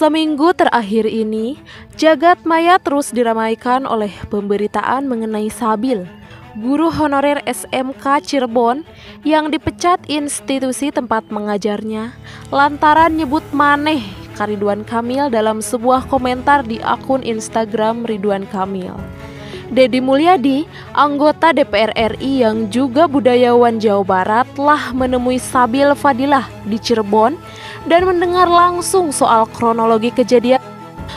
Seminggu terakhir ini, jagat maya terus diramaikan oleh pemberitaan mengenai Sabil, guru honorer SMK Cirebon yang dipecat institusi tempat mengajarnya lantaran nyebut maneh ka Ridwan Kamil dalam sebuah komentar di akun Instagram Ridwan Kamil. Deddy Mulyadi, anggota DPR RI yang juga budayawan Jawa Barat, telah menemui Sabil Fadilah di Cirebon dan mendengar langsung soal kronologi kejadian,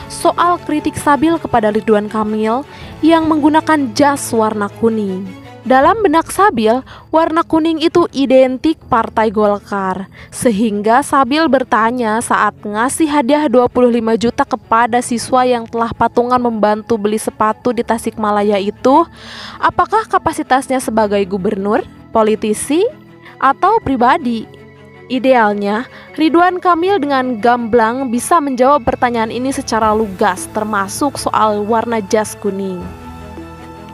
soal kritik Sabil kepada Ridwan Kamil yang menggunakan jas warna kuning. Dalam benak Sabil, warna kuning itu identik Partai Golkar, sehingga Sabil bertanya saat ngasih hadiah 25 juta kepada siswa yang telah patungan membantu beli sepatu di Tasikmalaya itu, apakah kapasitasnya sebagai gubernur, politisi, atau pribadi? Idealnya, Ridwan Kamil dengan gamblang bisa menjawab pertanyaan ini secara lugas, termasuk soal warna jas kuning.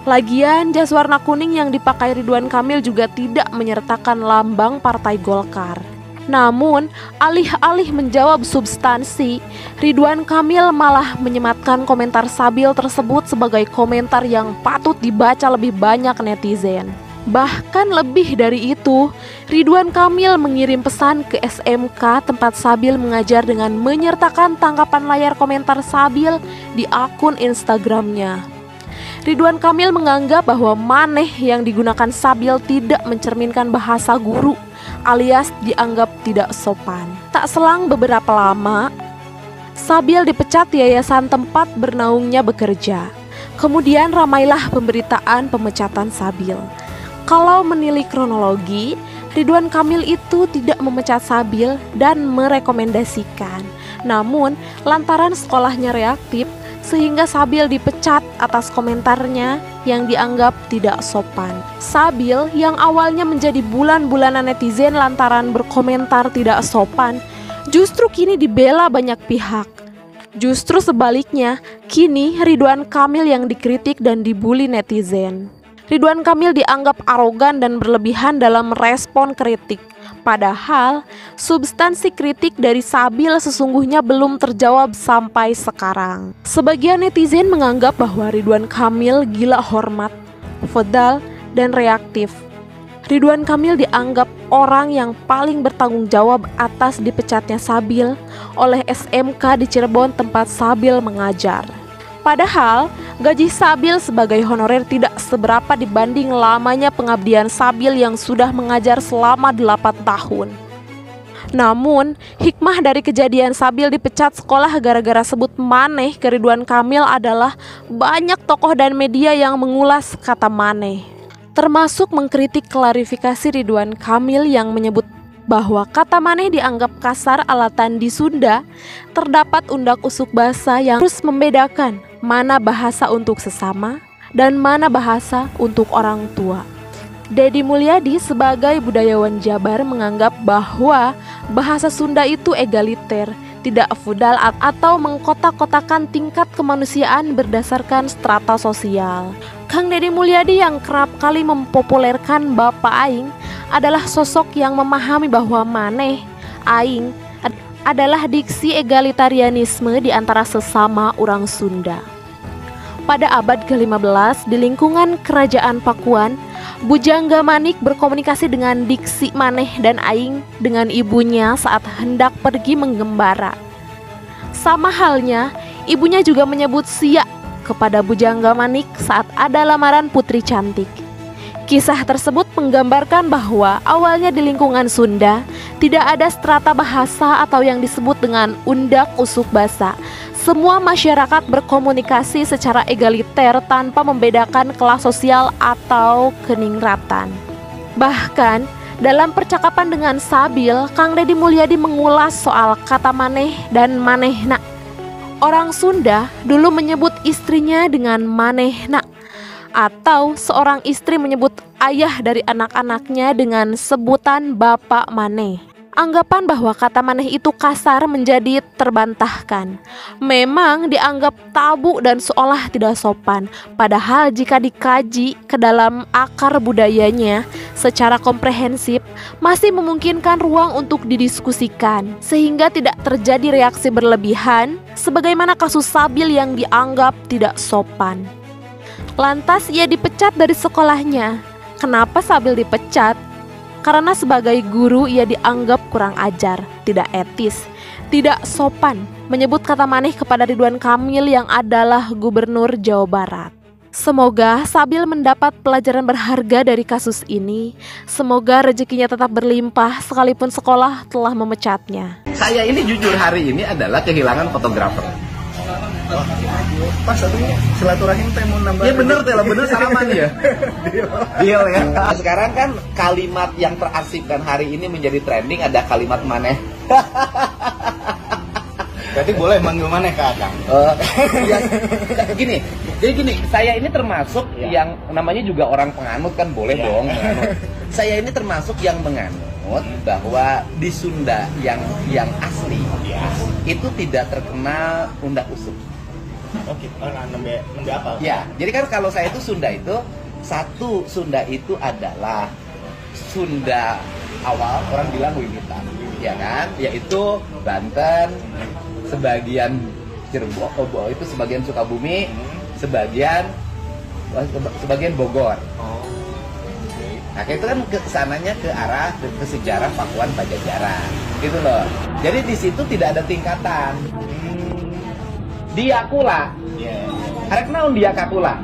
Lagian, jas warna kuning yang dipakai Ridwan Kamil juga tidak menyertakan lambang Partai Golkar. Namun, alih-alih menjawab substansi, Ridwan Kamil malah menyematkan komentar Sabil tersebut sebagai komentar yang patut dibaca lebih banyak netizen. Bahkan lebih dari itu, Ridwan Kamil mengirim pesan ke SMK tempat Sabil mengajar dengan menyertakan tangkapan layar komentar Sabil di akun Instagramnya. Ridwan Kamil menganggap bahwa maneh yang digunakan Sabil tidak mencerminkan bahasa guru, alias dianggap tidak sopan. Tak selang beberapa lama, Sabil dipecat di yayasan tempat bernaungnya bekerja. Kemudian ramailah pemberitaan pemecatan Sabil. Kalau menilik kronologi, Ridwan Kamil itu tidak memecat Sabil dan merekomendasikan. Namun, lantaran sekolahnya reaktif, sehingga Sabil dipecat atas komentarnya yang dianggap tidak sopan. Sabil yang awalnya menjadi bulan-bulanan netizen lantaran berkomentar tidak sopan, justru kini dibela banyak pihak. Justru sebaliknya, kini Ridwan Kamil yang dikritik dan dibully netizen. Ridwan Kamil dianggap arogan dan berlebihan dalam respon kritik. Padahal, substansi kritik dari Sabil sesungguhnya belum terjawab sampai sekarang. Sebagian netizen menganggap bahwa Ridwan Kamil gila hormat, fodal, dan reaktif. Ridwan Kamil dianggap orang yang paling bertanggung jawab atas dipecatnya Sabil oleh SMK di Cirebon tempat Sabil mengajar. Padahal, gaji Sabil sebagai honorer tidak seberapa dibanding lamanya pengabdian Sabil yang sudah mengajar selama 8 tahun. Namun, hikmah dari kejadian Sabil dipecat sekolah gara-gara sebut maneh ke Ridwan Kamil adalah banyak tokoh dan media yang mengulas kata maneh, termasuk mengkritik klarifikasi Ridwan Kamil yang menyebut bahwa kata maneh dianggap kasar alatan di Sunda. Terdapat undak usuk bahasa yang harus membedakan mana bahasa untuk sesama dan mana bahasa untuk orang tua. Deddy Mulyadi sebagai budayawan Jabar menganggap bahwa bahasa Sunda itu egaliter, tidak feodal atau mengkotak-kotakan tingkat kemanusiaan berdasarkan strata sosial. Kang Deddy Mulyadi yang kerap kali mempopulerkan Bapak Aing adalah sosok yang memahami bahwa maneh, aing adalah diksi egalitarianisme di antara sesama orang Sunda. Pada abad ke-15 di lingkungan kerajaan Pakuan, Bujangga Manik berkomunikasi dengan diksi maneh dan aing dengan ibunya saat hendak pergi menggembara. Sama halnya, ibunya juga menyebut siak kepada Bujangga Manik saat ada lamaran putri cantik. Kisah tersebut menggambarkan bahwa awalnya di lingkungan Sunda tidak ada strata bahasa atau yang disebut dengan undak usuk basa. Semua masyarakat berkomunikasi secara egaliter tanpa membedakan kelas sosial atau keningratan. Bahkan dalam percakapan dengan Sabil, Kang Deddy Mulyadi mengulas soal kata maneh dan manehna. Orang Sunda dulu menyebut istrinya dengan manehna, atau seorang istri menyebut ayah dari anak-anaknya dengan sebutan bapak maneh. Anggapan bahwa kata maneh itu kasar menjadi terbantahkan. Memang dianggap tabu dan seolah tidak sopan. Padahal jika dikaji ke dalam akar budayanya secara komprehensif, masih memungkinkan ruang untuk didiskusikan, sehingga tidak terjadi reaksi berlebihan sebagaimana kasus Sabil yang dianggap tidak sopan. Lantas ia dipecat dari sekolahnya. Kenapa Sabil dipecat? Karena sebagai guru ia dianggap kurang ajar, tidak etis, tidak sopan, menyebut kata maneh kepada Ridwan Kamil yang adalah Gubernur Jawa Barat. Semoga Sabil mendapat pelajaran berharga dari kasus ini. Semoga rezekinya tetap berlimpah sekalipun sekolah telah memecatnya. Saya ini jujur hari ini adalah kehilangan fotografer. Pas satu silaturahim teh mau nambah. Iya bener salaman ya. Deal ya. Sekarang kan kalimat yang terarsipkan hari ini menjadi trending ada kalimat maneh. Berarti boleh manggil maneh ke Akang. Ya, gini, jadi gini, saya ini termasuk yang namanya juga orang penganut kan boleh dong. Saya ini termasuk yang menganut bahwa di Sunda yang asli itu tidak terkenal undak usuk. Oke, nembe apa? Ya, jadi kan kalau saya itu Sunda itu satu Sunda itu adalah Sunda awal orang bilang Wimitan, ya kan? Yaitu Banten, sebagian Cirebon, itu sebagian Sukabumi, sebagian Bogor. Nah, itu kan kesananya ke arah ke sejarah Pakuan Pajajaran, gitu loh. Jadi di situ tidak ada tingkatan. Diakula, arek naon diakakula.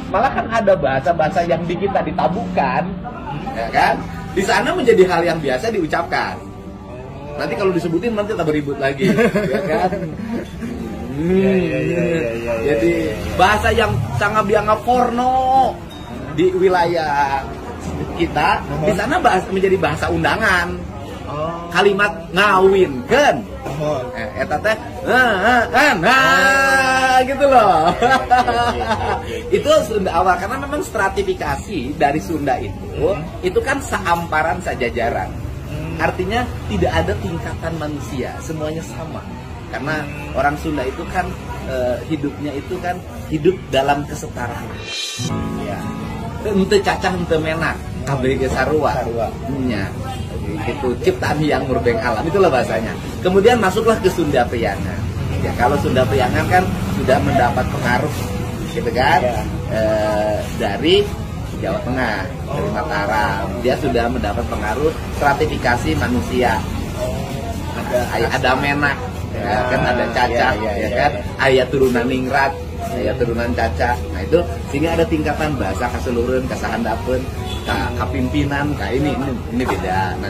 Malah kan ada bahasa-bahasa yang di kita ditabukan, ya kan? Di sana menjadi hal yang biasa diucapkan. Nanti kalau disebutin nanti tak beribut lagi, ya kan? Jadi bahasa yang sangat bianga porno di wilayah kita, di sana menjadi bahasa undangan. Kalimat ngawin kan? Eta teh, gitu loh. Itu Sunda awal karena memang stratifikasi dari Sunda itu kan seamparan sajajaran. Artinya tidak ada tingkatan manusia, semuanya sama. Karena orang Sunda itu kan hidupnya itu kan hidup dalam kesetaraan. Ya. Henteu cacah henteu menak, kabeh ge sarua. Nya. Itu ciptaan yang murbeng alam, itulah bahasanya. Kemudian masuklah ke Sunda Priangan. Ya, kalau Sunda Priangan kan sudah mendapat pengaruh, gitu kan, dari Jawa Tengah, dari Mataram. Dia sudah mendapat pengaruh stratifikasi manusia. Ada menak, ya, kan ada cacah, ya kan, ayat turunan ningrat, ayat turunan cacah. Nah itu sehingga ada tingkatan bahasa keseluruhan, kesahandapeun, kapimpinan, ini beda. Nah,